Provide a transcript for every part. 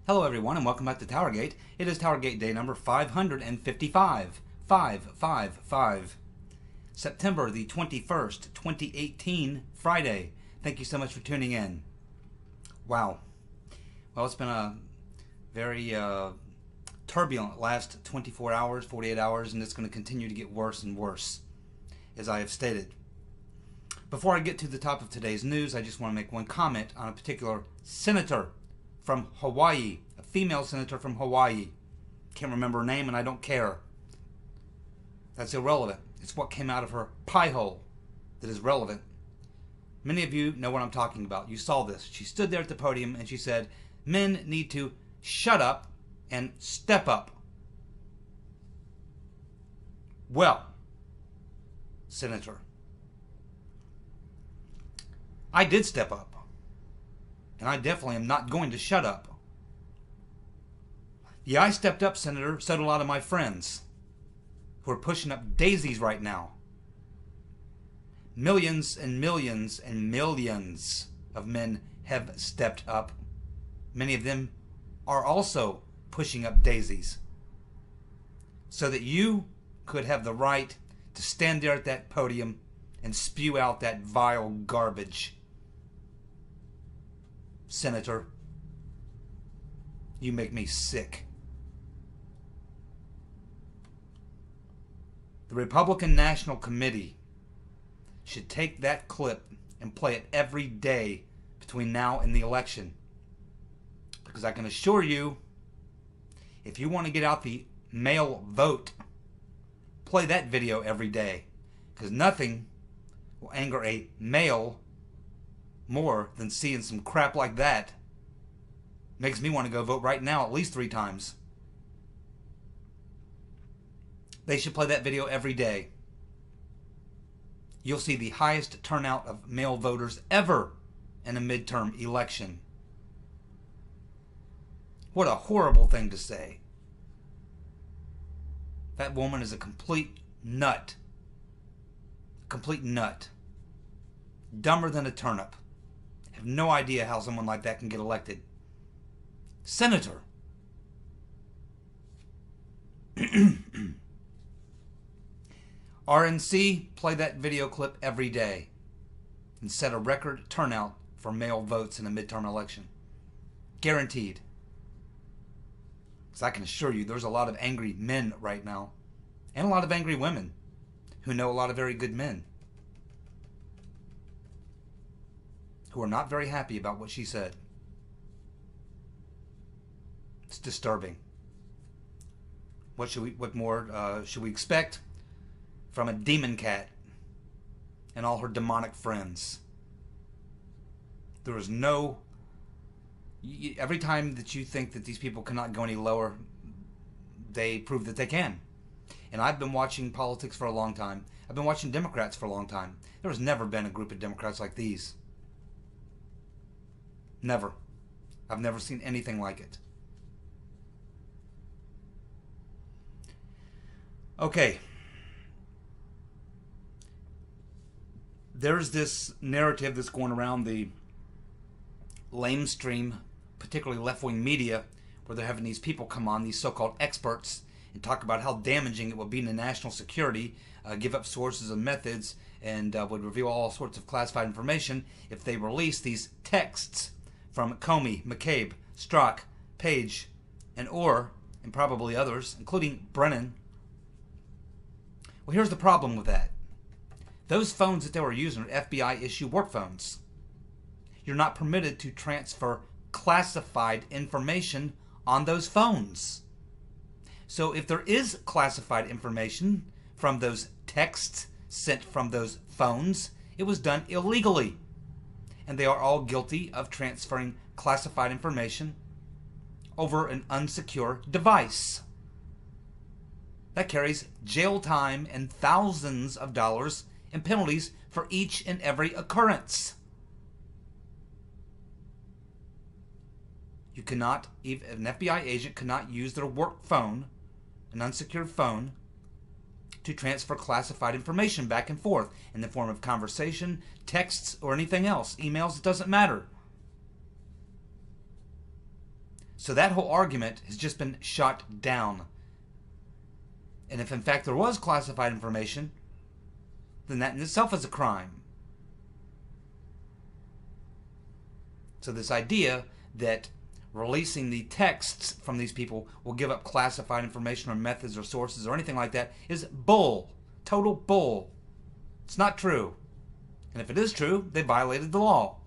Hello everyone and welcome back to TowerGate. It is TowerGate day number 555. 555. September the 21st, 2018, Friday. Thank you so much for tuning in. Wow. Well, it's been a very turbulent last 24 hours, 48 hours, and it's going to continue to get worse and worse, as I have stated. Before I get to the top of today's news, I just want to make one comment on a particular senator from Hawaii, a female senator from Hawaii. Can't remember her name and I don't care. That's irrelevant. It's what came out of her pie hole that is relevant. Many of you know what I'm talking about. You saw this. She stood there at the podium and she said, men need to shut up and step up. Well, Senator, I did step up. And I definitely am not going to shut up. Yeah, I stepped up, Senator, so did a lot of my friends who are pushing up daisies right now. Millions and millions and millions of men have stepped up. Many of them are also pushing up daisies so that you could have the right to stand there at that podium and spew out that vile garbage. Senator, you make me sick. The Republican National Committee should take that clip and play it every day between now and the election. Because I can assure you, if you want to get out the male vote, play that video every day. Because nothing will anger a male more than seeing some crap like that. Makes me want to go vote right now at least 3 times. They should play that video every day. You'll see the highest turnout of male voters ever in a midterm election. What a horrible thing to say. That woman is a complete nut. Complete nut. Dumber than a turnip. I have no idea how someone like that can get elected. Senator. RNC, play that video clip every day and set a record turnout for male votes in a midterm election. Guaranteed. Because I can assure you there's a lot of angry men right now and a lot of angry women who know a lot of very good men who are not very happy about what she said. It's disturbing. What more should we expect from a demon cat and all her demonic friends? There is no... Every time that you think that these people cannot go any lower, they prove that they can. And I've been watching politics for a long time. I've been watching Democrats for a long time. There has never been a group of Democrats like these. Never. I've never seen anything like it. Okay. There's this narrative that's going around the lamestream, particularly left-wing media, where they're having these people come on, these so-called experts, and talk about how damaging it would be to national security, give up sources and methods, and would reveal all sorts of classified information if they release these texts from Comey, McCabe, Strzok, Page, and Orr, and probably others, including Brennan. Well, here's the problem with that. Those phones that they were using are FBI-issue work phones. You're not permitted to transfer classified information on those phones. So if there is classified information from those texts sent from those phones, it was done illegally. And they are all guilty of transferring classified information over an unsecure device. That carries jail time and thousands of dollars in penalties for each and every occurrence. You cannot, an FBI agent cannot use their work phone, an unsecured phone, to transfer classified information back and forth in the form of conversation, texts, or anything else. Emails, it doesn't matter. So that whole argument has just been shot down. And if in fact there was classified information, then that in itself is a crime. So this idea that releasing the texts from these people will give up classified information or methods or sources or anything like that is bull. Total bull. It's not true. And if it is true, they violated the law.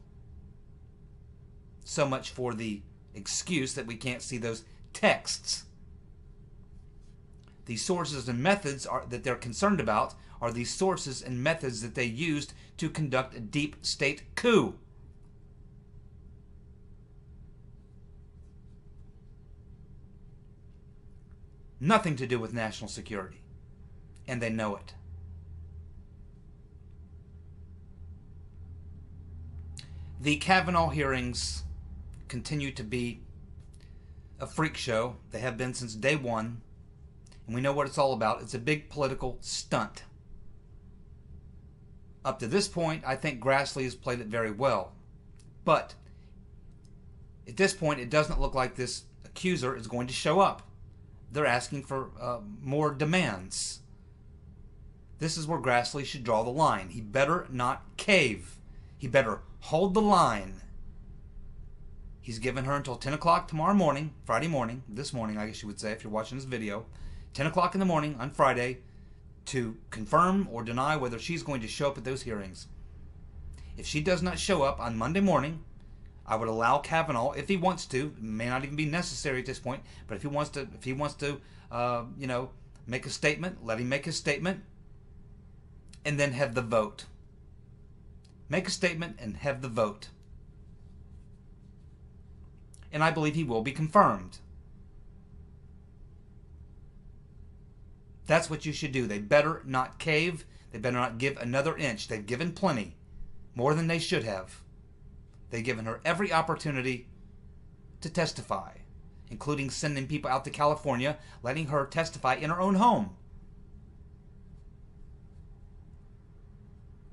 So much for the excuse that we can't see those texts. The sources and methods that they're concerned about are the sources and methods that they used to conduct a deep state coup. Nothing to do with national security. And they know it. The Kavanaugh hearings continue to be a freak show. They have been since day one. And we know what it's all about. It's a big political stunt. Up to this point, I think Grassley has played it very well. But at this point, it doesn't look like this accuser is going to show up. They're asking for more demands. This is where Grassley should draw the line. He better not cave. He better hold the line. He's given her until 10 o'clock tomorrow morning, Friday morning, this morning I guess you would say if you're watching this video, 10 o'clock in the morning on Friday to confirm or deny whether she's going to show up at those hearings. If she does not show up on Monday morning, I would allow Kavanaugh, if he wants to, it may not even be necessary at this point, but if he wants to, make a statement, let him make his statement, and then have the vote. Make a statement and have the vote. And I believe he will be confirmed. That's what you should do. They better not cave. They better not give another inch. They've given plenty. More than they should have. They've given her every opportunity to testify, including sending people out to California, letting her testify in her own home.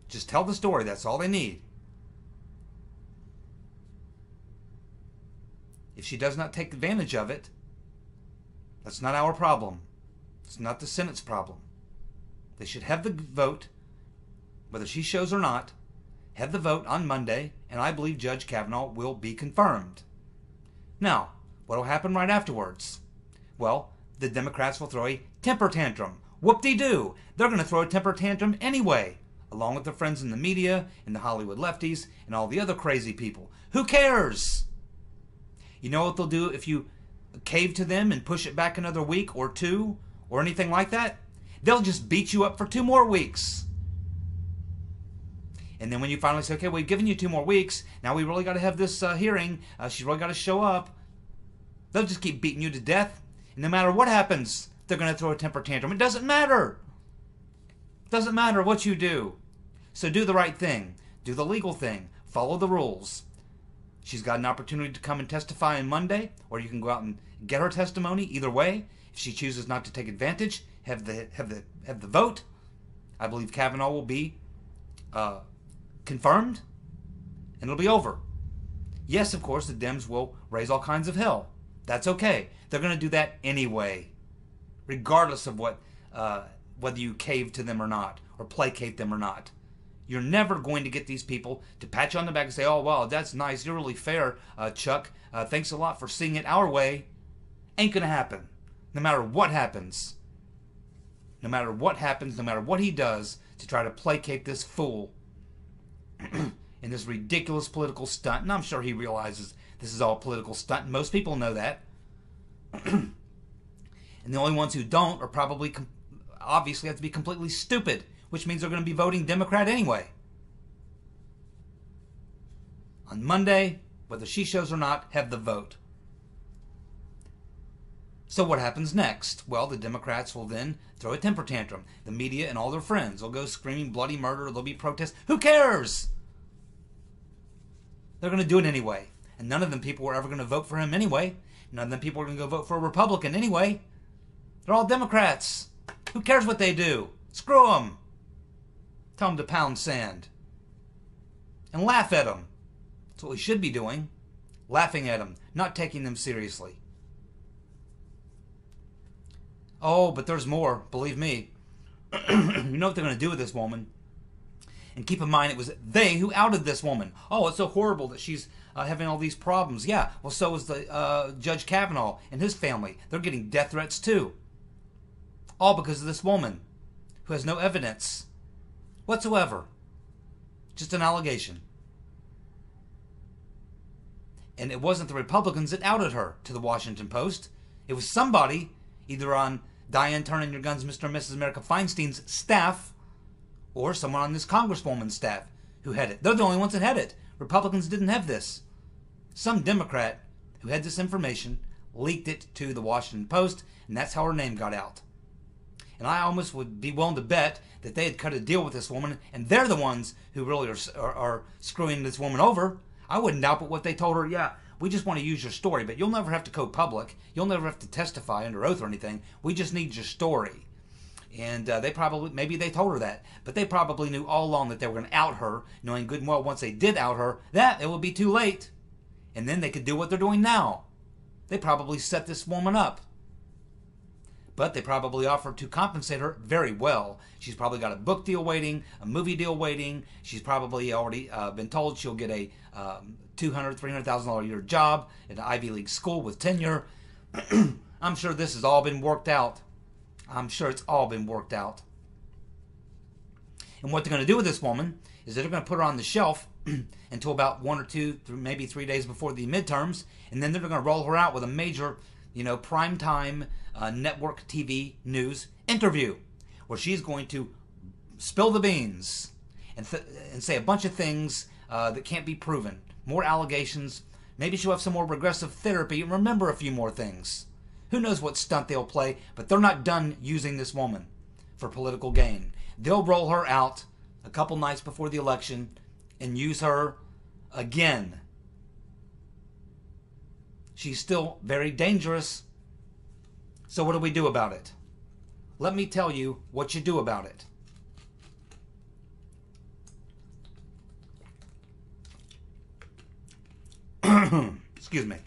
Just tell the story. That's all they need. If she does not take advantage of it, that's not our problem. It's not the Senate's problem. They should have the vote, whether she shows or not, have the vote on Monday, and I believe Judge Kavanaugh will be confirmed. Now, what will happen right afterwards? Well, the Democrats will throw a temper tantrum. Whoop-de-doo! They're going to throw a temper tantrum anyway, along with their friends in the media, and the Hollywood lefties, and all the other crazy people. Who cares? You know what they'll do if you cave to them and push it back another week or two, or anything like that? They'll just beat you up for 2 more weeks. And then when you finally say, okay, we've given you 2 more weeks, now we really got to have this hearing, she's really got to show up, they'll just keep beating you to death. And no matter what happens, they're going to throw a temper tantrum. It doesn't matter. It doesn't matter what you do. So do the right thing. Do the legal thing. Follow the rules. She's got an opportunity to come and testify on Monday, or you can go out and get her testimony. Either way, if she chooses not to take advantage, have the vote. I believe Kavanaugh will be confirmed, and it'll be over. Yes, of course, the Dems will raise all kinds of hell. That's okay. They're going to do that anyway, regardless of what whether you cave to them or not, or placate them or not. You're never going to get these people to pat you on the back and say, oh, wow, that's nice. You're really fair, Chuck. Thanks a lot for seeing it our way. Ain't going to happen. No matter what happens. No matter what happens, no matter what he does to try to placate this fool in this ridiculous political stunt. And I'm sure he realizes this is all political stunt. Most people know that. And the only ones who don't are probably obviously have to be completely stupid, which means they're going to be voting Democrat anyway. On Monday, whether she shows or not, have the vote. So what happens next? Well, the Democrats will then throw a temper tantrum. The media and all their friends will go screaming bloody murder. There'll be protests. Who cares? They're going to do it anyway. And none of them people were ever going to vote for him anyway. None of them people are going to go vote for a Republican anyway. They're all Democrats. Who cares what they do? Screw them. Tell them to pound sand. And laugh at them. That's what we should be doing. laughing at them, not taking them seriously. Oh, but there's more, believe me. You know what they're going to do with this woman. And keep in mind, it was they who outed this woman. Oh, it's so horrible that she's having all these problems. Yeah, well, so is the Judge Kavanaugh and his family. They're getting death threats too. All because of this woman who has no evidence whatsoever. Just an allegation. And it wasn't the Republicans that outed her to the Washington Post. It was somebody, either on Dianne Turn In Your Guns, Mr. and Mrs. America Feinstein's staff, or someone on this congresswoman's staff who had it. They're the only ones that had it. Republicans didn't have this. Some Democrat who had this information leaked it to the Washington Post, and that's how her name got out. And I almost would be willing to bet that they had cut a deal with this woman, and they're the ones who really are screwing this woman over. I wouldn't doubt but what they told her, yeah, we just want to use your story, but you'll never have to go public. You'll never have to testify under oath or anything. We just need your story. And maybe they told her that, but they probably knew all along that they were going to out her, knowing good and well once they did out her, that it would be too late. And then they could do what they're doing now. They probably set this woman up. But they probably offered to compensate her very well. She's probably got a book deal waiting, a movie deal waiting. She's probably already been told she'll get a $200,000, $300,000 a year job at an Ivy League school with tenure. I'm sure this has all been worked out. I'm sure it's all been worked out. And what they're going to do with this woman is they're going to put her on the shelf until about 1 or 2, maybe 3 days before the midterms, and then they're going to roll her out with a major, primetime network TV news interview where she's going to spill the beans and say a bunch of things that can't be proven. More allegations. Maybe she'll have some more regressive therapy and remember a few more things. Who knows what stunt they'll play, but they're not done using this woman for political gain. They'll roll her out a couple nights before the election and use her again. She's still very dangerous. So what do we do about it? Let me tell you what you do about it. Excuse me.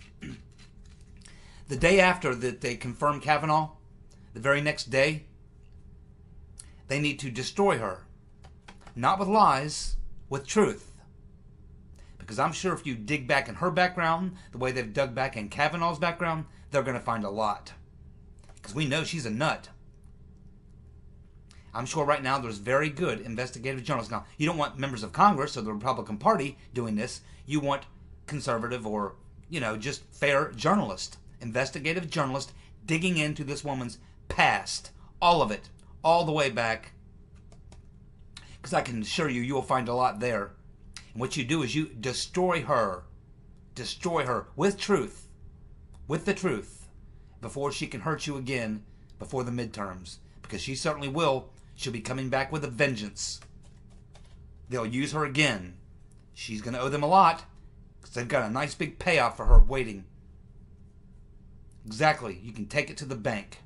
The day after that they confirm Kavanaugh, the very next day, they need to destroy her. Not with lies, with truth. Because I'm sure if you dig back in her background, the way they've dug back in Kavanaugh's background, they're going to find a lot. Because we know she's a nut. I'm sure right now there's very good investigative journalists. Now, you don't want members of Congress or the Republican Party doing this. You want conservative or, just fair journalists. Investigative journalists digging into this woman's past. All of it. All the way back. Because I can assure you, you'll find a lot there. And what you do is you destroy her. Destroy her with truth. With the truth. Before she can hurt you again before the midterms. Because she certainly will. She'll be coming back with a vengeance. They'll use her again. She's going to owe them a lot. Because they've got a nice big payoff for her waiting. Exactly. You can take it to the bank.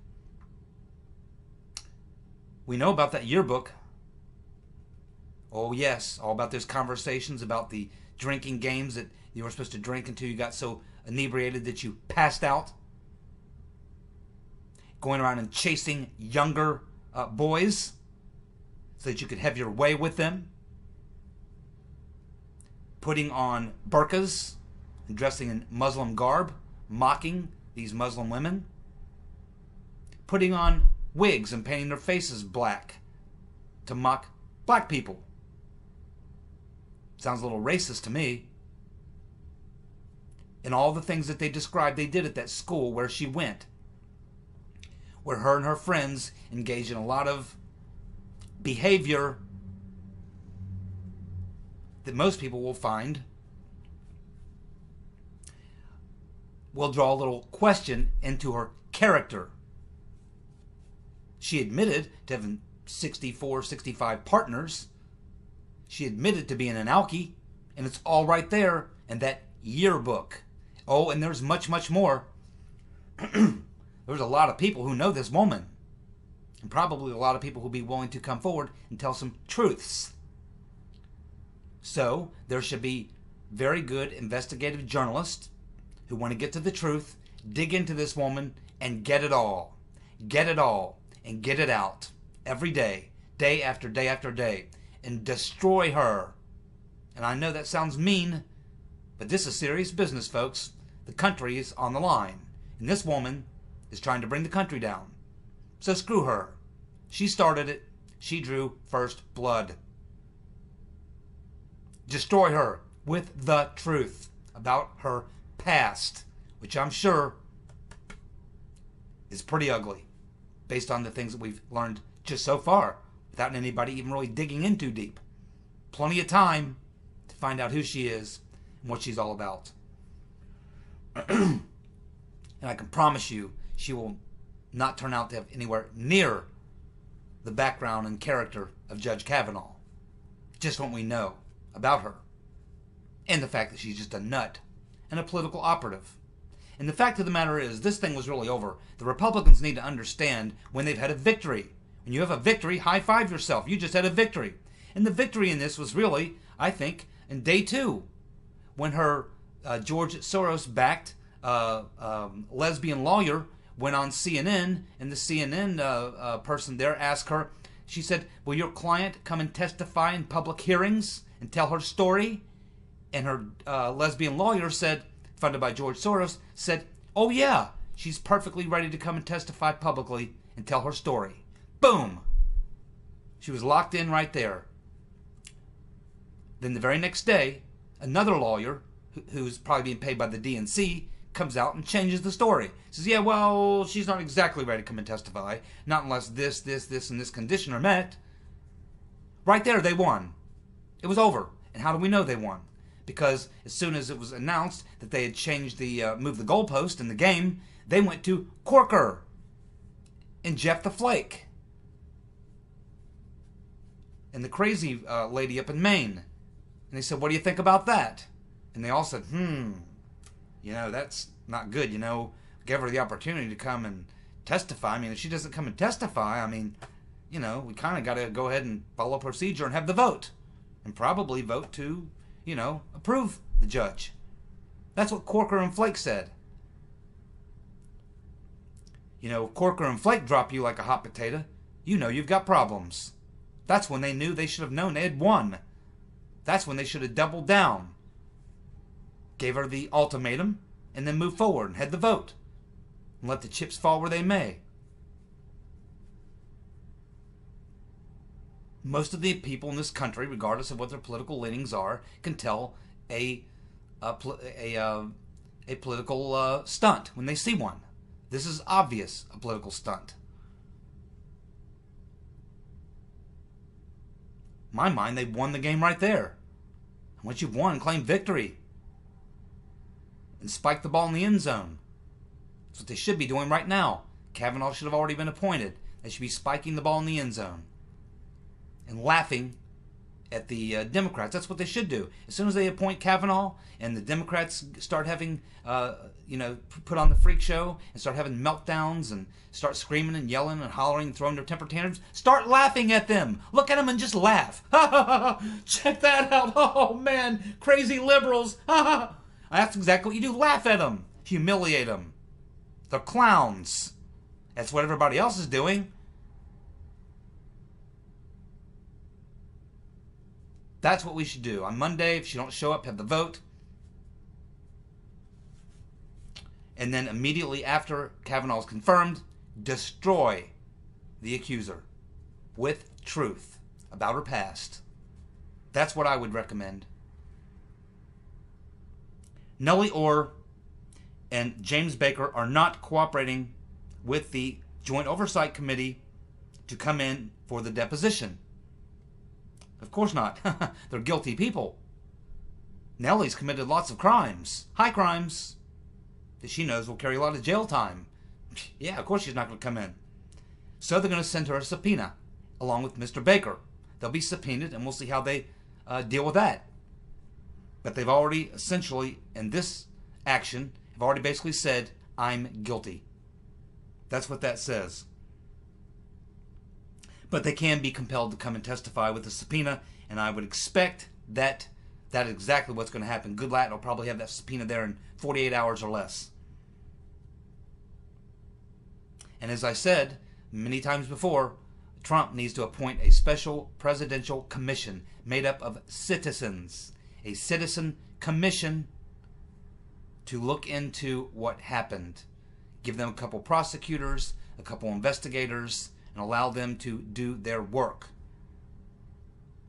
We know about that yearbook. Oh, yes. All about those conversations about the drinking games that you were supposed to drink until you got so inebriated that you passed out. Going around and chasing younger boys so that you could have your way with them. Putting on burqas and dressing in Muslim garb, mocking these Muslim women. Putting on wigs and painting their faces black to mock black people. Sounds a little racist to me. And all the things that they described they did at that school where she went. Where her and her friends engaged in a lot of behavior that most people will find will draw a little question into her character. She admitted to having 64, 65 partners. She admitted to being an alkie, and it's all right there in that yearbook. Oh, and there's much, much more. There's a lot of people who know this woman. And probably a lot of people who'll be willing to come forward and tell some truths. So, there should be very good investigative journalists who want to get to the truth, dig into this woman, and get it all. Get it all, and get it out. Every day, day after day after day, and destroy her. And I know that sounds mean, but this is serious business, folks. The country is on the line, and this woman is trying to bring the country down. So screw her. She started it. She drew first blood. Destroy her with the truth about her past, which I'm sure is pretty ugly, based on the things that we've learned just so far, without anybody even really digging in too deep. Plenty of time to find out who she is and what she's all about. And I can promise you, she will not turn out to have anywhere near the background and character of Judge Kavanaugh. Just what we know about her. And the fact that she's just a nut and a political operative. And the fact of the matter is, this thing was really over. The Republicans need to understand when they've had a victory. When you have a victory, high five yourself. You just had a victory. And the victory in this was really, I think, in day 2, when her George Soros-backed lesbian lawyer went on CNN, and the CNN person there asked her, she said, will your client come and testify in public hearings and tell her story? And her lesbian lawyer said, funded by George Soros, said, oh yeah, she's perfectly ready to come and testify publicly and tell her story. Boom! She was locked in right there. Then the very next day, another lawyer, who's probably being paid by the DNC, comes out and changes the story. Says, yeah, well, she's not exactly ready to come and testify. Not unless this, and this condition are met. Right there, they won. It was over. And how do we know they won? Because as soon as it was announced that they had changed moved the goalpost in the game, they went to Corker and Jeff the Flake and the crazy lady up in Maine. And they said, what do you think about that? And they all said, that's not good, Give her the opportunity to come and testify. I mean, if she doesn't come and testify, we kind of got to go ahead and follow procedure and have the vote. And probably vote to, approve the judge. That's what Corker and Flake said. If Corker and Flake drop you like a hot potato, you've got problems. That's when they knew they should have known they had won. That's when they should have doubled down. Gave her the ultimatum, and then moved forward and had the vote. And let the chips fall where they may. Most of the people in this country, regardless of what their political leanings are, can tell a political stunt when they see one. This is obvious, a political stunt. In my mind, they've won the game right there. And once you've won, claim victory. And spike the ball in the end zone. That's what they should be doing right now. Kavanaugh should have already been appointed. They should be spiking the ball in the end zone. And laughing at the Democrats. That's what they should do. As soon as they appoint Kavanaugh and the Democrats start having, put on the freak show and start having meltdowns and start screaming and yelling and hollering and throwing their temper tantrums, start laughing at them. Look at them and just laugh. Check that out. Oh, man. Crazy liberals. That's exactly what you do. Laugh at them. Humiliate them. They're clowns. That's what everybody else is doing. That's what we should do. On Monday, if she don't show up, have the vote. And then immediately after Kavanaugh is confirmed, destroy the accuser with truth about her past. That's what I would recommend. Nellie Orr and James Baker are not cooperating with the Joint Oversight Committee to come in for the deposition. Of course not. They're guilty people. Nellie's committed lots of crimes. High crimes. That she knows will carry a lot of jail time. Yeah, of course she's not going to come in. So they're going to send her a subpoena, along with Mr. Baker. They'll be subpoenaed, and we'll see how they deal with that. But they've already, essentially, in this action, have already basically said, I'm guilty. That's what that says. But they can be compelled to come and testify with a subpoena, and I would expect that That is exactly what's going to happen. Goodlatte will probably have that subpoena there in 48 hours or less. And as I said many times before, Trump needs to appoint a special presidential commission made up of citizens. A citizen commission to look into what happened. Give them a couple prosecutors, a couple investigators, and allow them to do their work.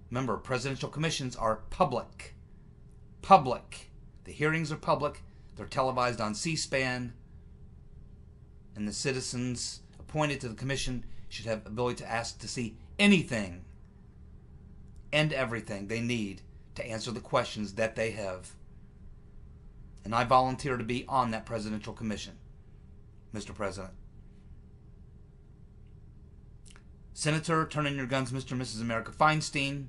Remember, presidential commissions are public. Public. The hearings are public. They're televised on C-SPAN. And the citizens appointed to the commission should have the ability to ask to see anything and everything they need to answer the questions that they have. And I volunteer to be on that presidential commission, Mr. President. Senator, turn in your guns, Mr. and Mrs. America Feinstein,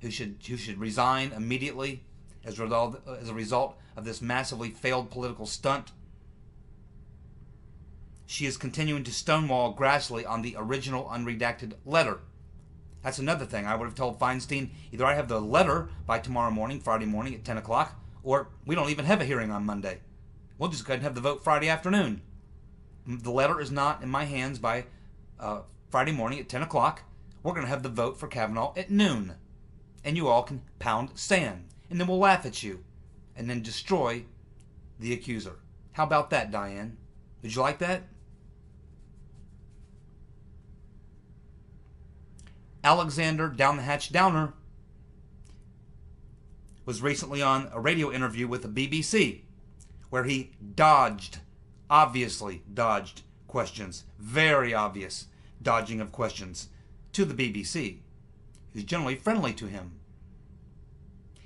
who should resign immediately as a result of this massively failed political stunt. She is continuing to stonewall Grassley on the original unredacted letter. That's another thing. I would have told Feinstein, either I have the letter by tomorrow morning, Friday morning at 10 o'clock, or we don't even have a hearing on Monday. We'll just go ahead and have the vote Friday afternoon. The letter is not in my hands by Friday morning at 10 o'clock. We're going to have the vote for Kavanaugh at noon. And you all can pound sand. And then we'll laugh at you. And then destroy the accuser. How about that, Dianne? Would you like that? Alexander Down the Hatch Downer was recently on a radio interview with the BBC where he obviously dodged questions, very obvious dodging of questions to the BBC, who's generally friendly to him.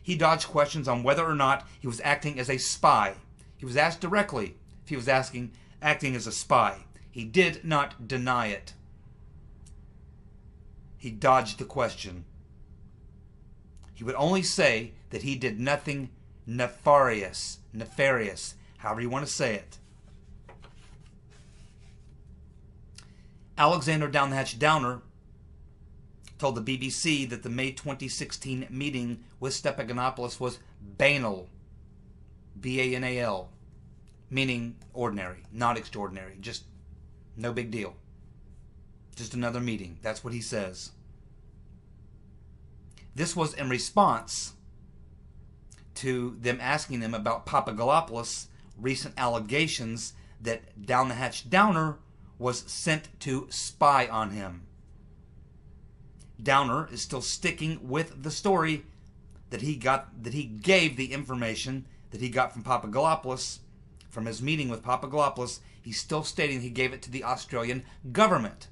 He dodged questions on whether or not he was acting as a spy. He was asked directly if he was acting as a spy. He did not deny it. He dodged the question. He would only say that he did nothing nefarious, however you want to say it. Alexander Down the Hatch Downer told the BBC that the May 2016 meeting with Stepanopoulos was banal, B-A-N-A-L, meaning ordinary, not extraordinary, just no big deal. Just another meeting. That's what he says. This was in response to them asking him about Papadopoulos' recent allegations that Down the Hatch Downer was sent to spy on him. Downer is still sticking with the story that he gave the information that he got from Papadopoulos, from his meeting with Papadopoulos. He's still stating he gave it to the Australian government.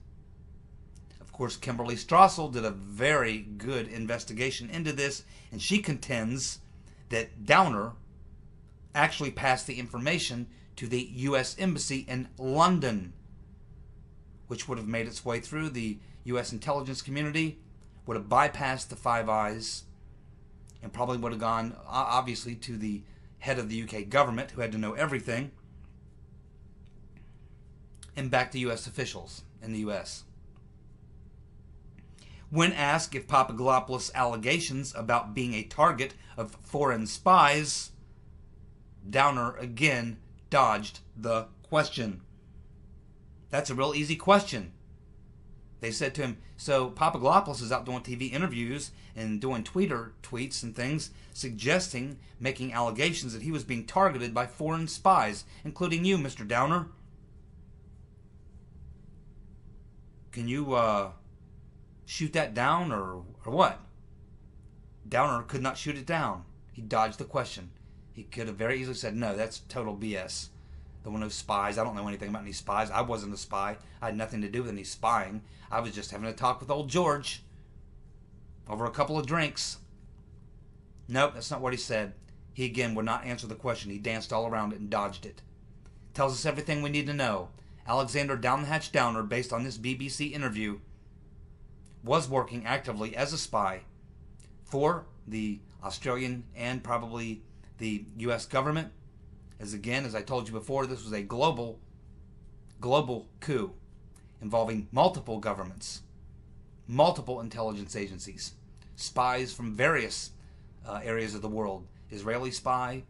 Of course, Kimberly Strassel did a very good investigation into this, and she contends that Downer actually passed the information to the U.S. Embassy in London, which would have made its way through the U.S. intelligence community, would have bypassed the Five Eyes, and probably would have gone, obviously, to the head of the U.K. government, who had to know everything, and back to U.S. officials in the U.S. When asked if Papadopoulos' allegations about being a target of foreign spies, Downer again dodged the question. That's a real easy question. They said to him, so Papadopoulos is out doing TV interviews and doing Twitter tweets and things, suggesting, making allegations that he was being targeted by foreign spies, including you, Mr. Downer. Can you shoot that down or what? Downer could not shoot it down. He dodged the question. He could have very easily said, no, that's total BS. There were no spies. I don't know anything about any spies. I wasn't a spy. I had nothing to do with any spying. I was just having a talk with old George over a couple of drinks. Nope, that's not what he said. He again would not answer the question. He danced all around it and dodged it. Tells us everything we need to know. Alexander Down the Hatch Downer, based on this BBC interview, was working actively as a spy for the Australian and probably the U.S. government. As I told you before, this was a global coup involving multiple governments, multiple intelligence agencies, spies from various areas of the world. Israeli spy,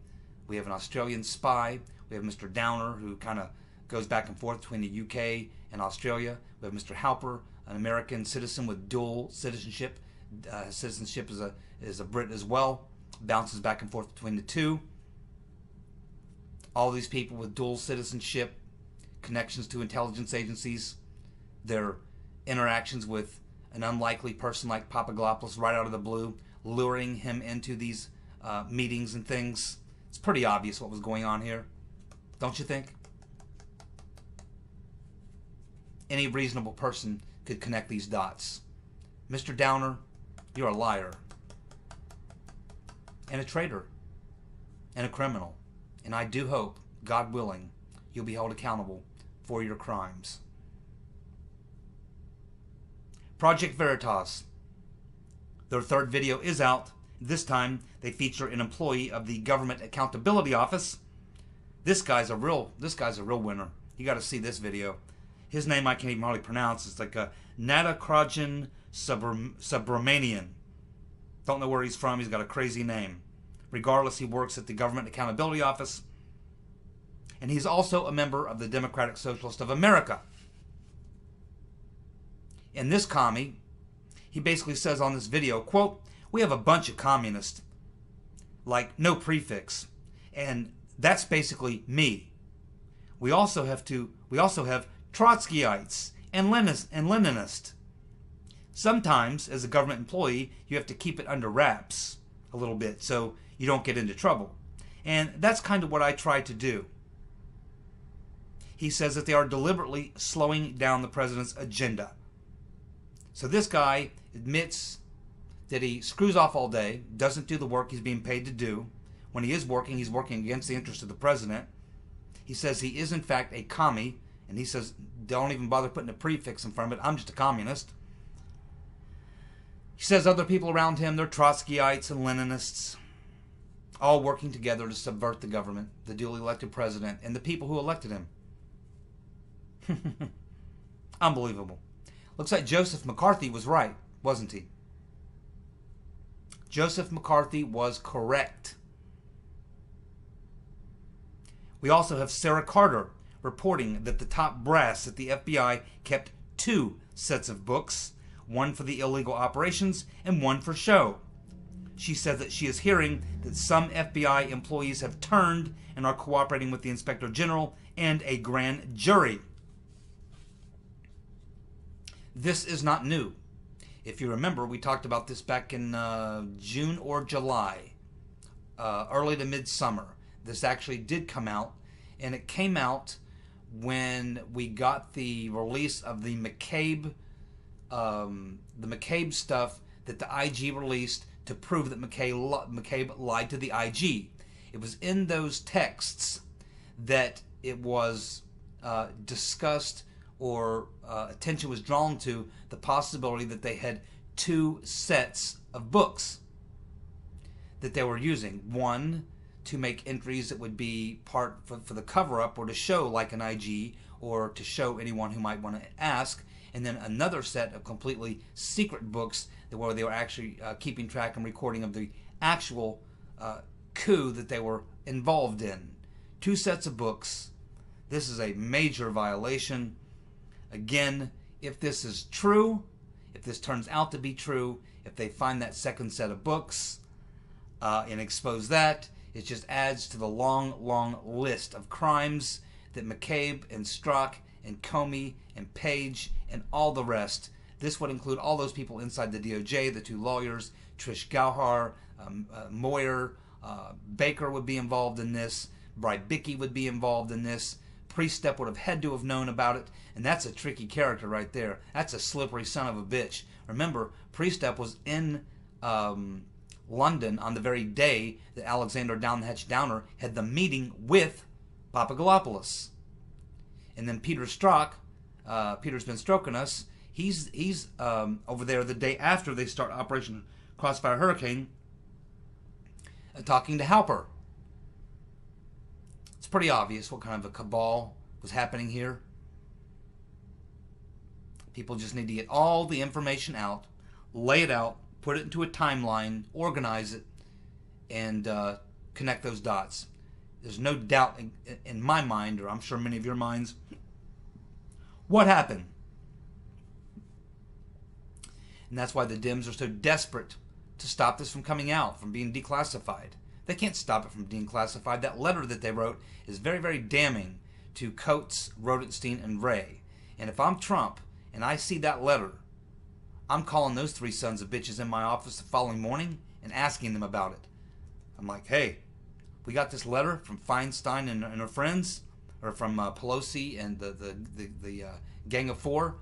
we have an Australian spy, we have Mr. Downer, who kind of goes back and forth between the UK and Australia. We have Mr. Halper, an American citizen with dual citizenship. Citizenship is a Brit as well, bounces back and forth between the two. All these people with dual citizenship, connections to intelligence agencies, their interactions with an unlikely person like Papadopoulos right out of the blue, luring him into these meetings and things. It's pretty obvious what was going on here, don't you think? Any reasonable person could connect these dots. Mr. Downer, you're a liar and a traitor and a criminal. And I do hope, God willing, you'll be held accountable for your crimes. Project Veritas. Their third video is out. This time they feature an employee of the Government Accountability Office. This guy's a real winner. You got to see this video. His name I can't even hardly pronounce. It's like a Natarajan Subramanian. Don't know where he's from. He's got a crazy name. Regardless, he works at the Government Accountability Office. And he's also a member of the Democratic Socialist of America. In this commie, he basically says on this video, quote, "We have a bunch of communists, like no prefix, and that's basically me. We also have Trotskyites and Leninists. Sometimes, as a government employee, you have to keep it under wraps a little bit so you don't get into trouble. And that's kind of what I try to do." He says that they are deliberately slowing down the president's agenda. So this guy admits that he screws off all day, doesn't do the work he's being paid to do. When he is working, he's working against the interest of the president. He says he is in fact a commie, and he says, don't even bother putting a prefix in front of it, I'm just a communist. He says other people around him, they're Trotskyites and Leninists, all working together to subvert the government, the duly elected president, and the people who elected him. Unbelievable. Looks like Joseph McCarthy was right, wasn't he? Joseph McCarthy was correct. We also have Sarah Carter reporting that the top brass at the FBI kept 2 sets of books, one for the illegal operations and one for show. She said that she is hearing that some FBI employees have turned and are cooperating with the Inspector General and a grand jury. This is not new. If you remember, we talked about this back in June or July, early to midsummer. This actually did come out, and it came out when we got the release of the McCabe stuff that the IG released to prove that McCabe lied to the IG. It was in those texts that it was discussed, or attention was drawn to the possibility that they had 2 sets of books that they were using. One to make entries that would be part for the cover-up, or to show like an IG, or to show anyone who might want to ask, and then another set of completely secret books where they were actually keeping track and recording of the actual coup that they were involved in. 2 sets of books. This is a major violation. Again, if this is true, if this turns out to be true, if they find that second set of books and expose that, it just adds to the long, long list of crimes that McCabe and Strzok and Comey and Page and all the rest. This would include all those people inside the DOJ, the 2 lawyers, Trish Gauhar, Moyer, Baker would be involved in this, Brybicki would be involved in this. Priestep would have had to have known about it, and that's a tricky character right there. That's a slippery son of a bitch. Remember, Priestep was in London on the very day that Alexander Down the Hatch Downer had the meeting with Papadopoulos. And then Peter Strzok, Peter's been stroking us, he's over there the day after they start Operation Crossfire Hurricane, talking to Halper. It's pretty obvious what kind of a cabal was happening here. People just need to get all the information out, lay it out, put it into a timeline, organize it, and connect those dots. There's no doubt in my mind, or I'm sure many of your minds, what happened. And that's why the Dems are so desperate to stop this from coming out, from being declassified. They can't stop it from being classified. That letter that they wrote is very, very damning to Coates, Rodenstein, and Wray. And if I'm Trump and I see that letter, I'm calling those three sons of bitches in my office the following morning and asking them about it. I'm like, hey, we got this letter from Feinstein and her friends, or from Pelosi and the Gang of Four,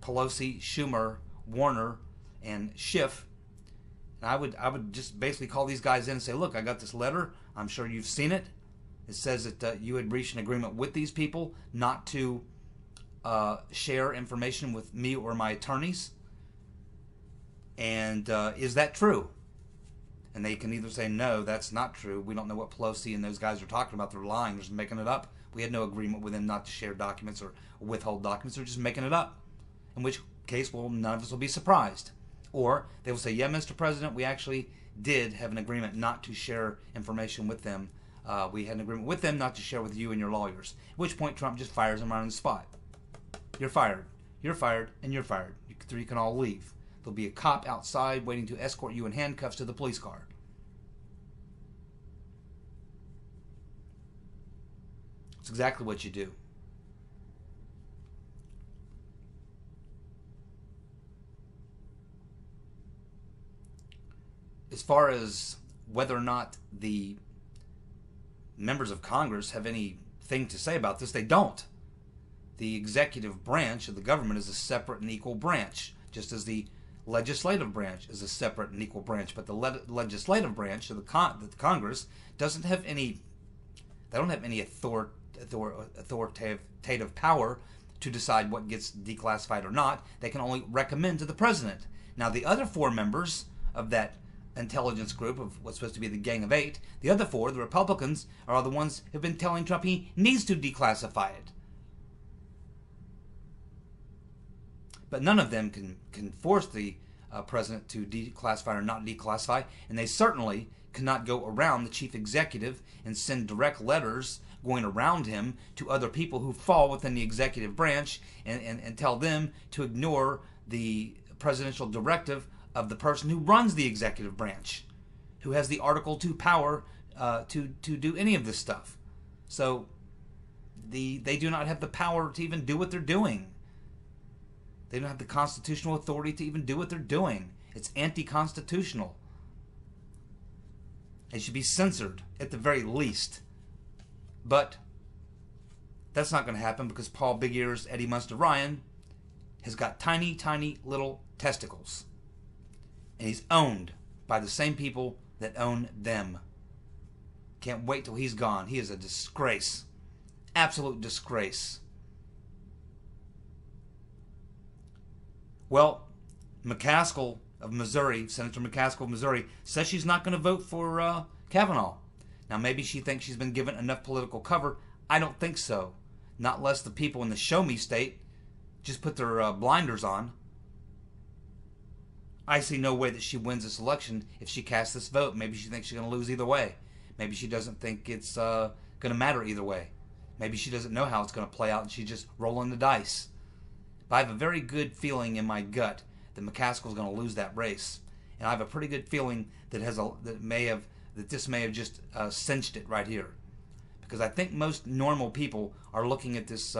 Pelosi, Schumer, Warner, and Schiff. And I would just basically call these guys in and say, look, I got this letter. I'm sure you've seen it. It says that you had reached an agreement with these people not to share information with me or my attorneys. And is that true? And they can either say, no, that's not true. We don't know what Pelosi and those guys are talking about. They're lying. They're just making it up. We had no agreement with them not to share documents or withhold documents. They're just making it up. In which case, well, none of us will be surprised. Or they will say, yeah, Mr. President, we actually did have an agreement not to share information with them. We had an agreement with them not to share with you and your lawyers. At which point, Trump just fires them right on the spot. You're fired. You're fired. And you're fired. You three can all leave. There'll be a cop outside waiting to escort you in handcuffs to the police car. It's exactly what you do. As far as whether or not the members of Congress have anything to say about this, they don't. The executive branch of the government is a separate and equal branch, just as the legislative branch is a separate and equal branch. But the legislative branch of the Congress doesn't have any. They don't have any authoritative power to decide what gets declassified or not. They can only recommend to the president. Now, the other four members of that intelligence group of what's supposed to be the Gang of Eight, the other four, the Republicans, are the ones who've been telling Trump he needs to declassify it. But none of them can force the president to declassify or not declassify, and they certainly cannot go around the chief executive and send direct letters going around him to other people who fall within the executive branch and tell them to ignore the presidential directive of the person who runs the executive branch, who has the Article 2 power to do any of this stuff. So they do not have the power to even do what they're doing. They don't have the constitutional authority to even do what they're doing. It's anti-constitutional. It should be censored at the very least. But that's not going to happen because Paul Big Ears Eddie Munster Ryan has got tiny, tiny little testicles. And he's owned by the same people that own them. Can't wait till he's gone. He is a disgrace. Absolute disgrace. Well, McCaskill of Missouri, Senator McCaskill of Missouri, says she's not going to vote for Kavanaugh. Now, maybe she thinks she's been given enough political cover. I don't think so. Not unless the people in the show me state just put their blinders on. I see no way that she wins this election if she casts this vote. Maybe she thinks she's going to lose either way. Maybe she doesn't think it's going to matter either way. Maybe she doesn't know how it's going to play out and she's just rolling the dice. But I have a very good feeling in my gut that McCaskill is going to lose that race. And I have a pretty good feeling that this may have just cinched it right here. Because I think most normal people are looking at this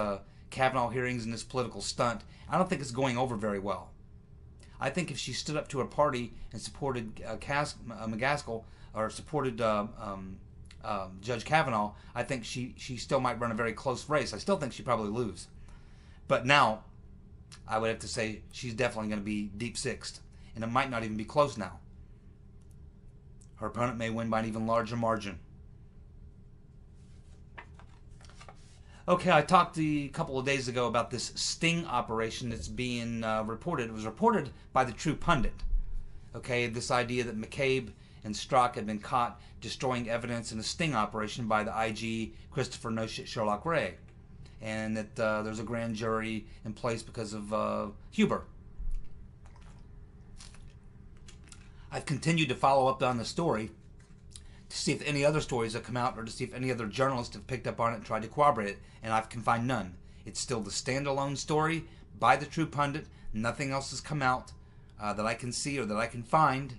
Kavanaugh hearings and this political stunt. I don't think it's going over very well. I think if she stood up to her party and supported McCaskill or supported Judge Kavanaugh, I think she still might run a very close race. I still think she'd probably lose. But now, I would have to say she's definitely going to be deep sixth. And it might not even be close now. Her opponent may win by an even larger margin. Okay, I talked a couple of days ago about this sting operation that's being reported. It was reported by the True Pundit. Okay, this idea that McCabe and Strzok had been caught destroying evidence in a sting operation by the IG Christopher No Shit Sherlock Ray. And that there's a grand jury in place because of Huber. I've continued to follow up on the story, to see if any other stories have come out or to see if any other journalists have picked up on it and tried to corroborate it, and I can find none. It's still the standalone story by the True Pundit. Nothing else has come out that I can see or that I can find